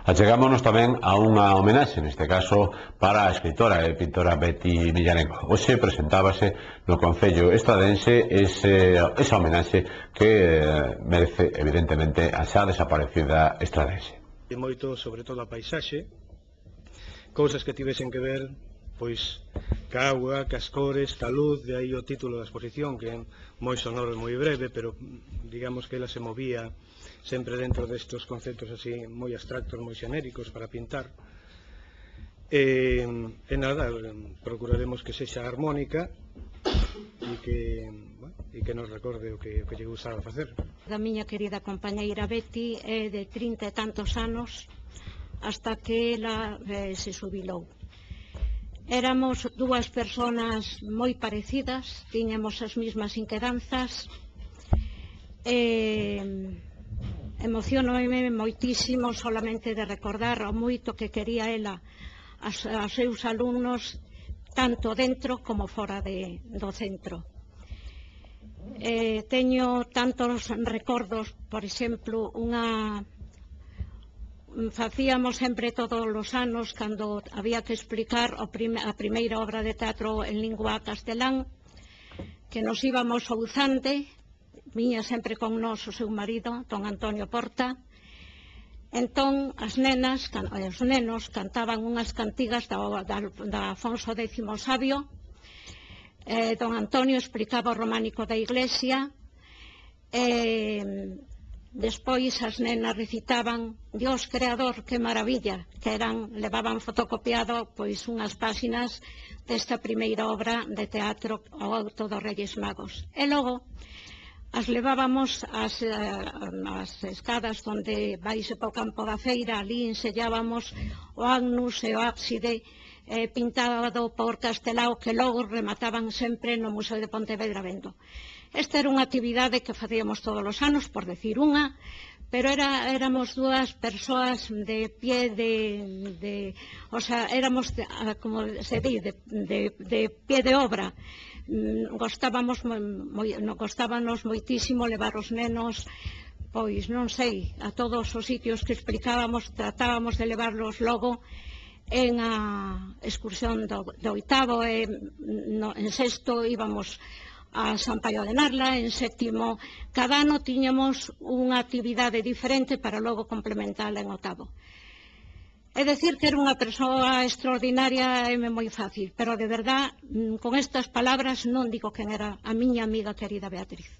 Achegámonos tamén a unha homenaxe, neste caso, para a escritora e pintora Betty Villanego. Hoxe presentábase no Concello Estradense esa homenaxe que merece, evidentemente, a xa desaparecida Estradense. E moito, sobre todo, a paisaxe, cousas que tivesen que ver, pois, ca auga, cas cores, ca luz, de aí o título da exposición, que é moi sonoro e moi breve, pero digamos que ela se movía sempre dentro destes conceptos así moi abstractos, moi xenéricos para pintar. E nada, procuraremos que sexa armónica e que nos recorde o que lle gustaba facer. Da miña querida compañeira Betty é de 30 e tantos anos hasta que ela se xubilou. Éramos dúas persoas moi parecidas, tiñamos as mesmas inquedanzas. Emocionoume moitísimo solamente de recordar o moito que quería ela aos seus alumnos, tanto dentro como fora do centro. Teño tantos recordos, por exemplo, facíamos sempre todos os anos, cando había que explicar a primeira obra de teatro en lingua castelán, que nos íbamos ao Uzande, viña sempre con nós o seu marido, don Antonio Porta. Entón, as nenas e os nenos cantaban unhas cantigas da Afonso X Sabio. Don Antonio explicaba o románico da Iglesia. Despois as nenas recitaban Dios creador, que maravilla, que levaban fotocopiado pois unhas páxinas desta primeira obra de teatro, O auto dos Reyes Magos. E logo as levábamos ás escadas onde vaise para o campo da feira, ali ensellábamos o agnus e o ábside pintado por Castelao, que logo remataban sempre no Museo de Pontevedra vendo. Esta era unha actividade que facíamos todos os anos, por decir unha, pero éramos dúas persoas de pie o sea, éramos, como se di, de pie de obra. Gostábanos moitísimo levar os nenos, pois non sei, a todos os sitios que explicábamos, tratábamos de levarlos logo en a excursión do oitavo, en sexto íbamos a San Paio de Narla, en sétimo cada ano tiñamos unha actividade diferente para logo complementarla en octavo. É dicir que era unha persoa extraordinaria e moi fácil, pero de verdad, con estas palabras non digo quen era a miña amiga querida Beatriz.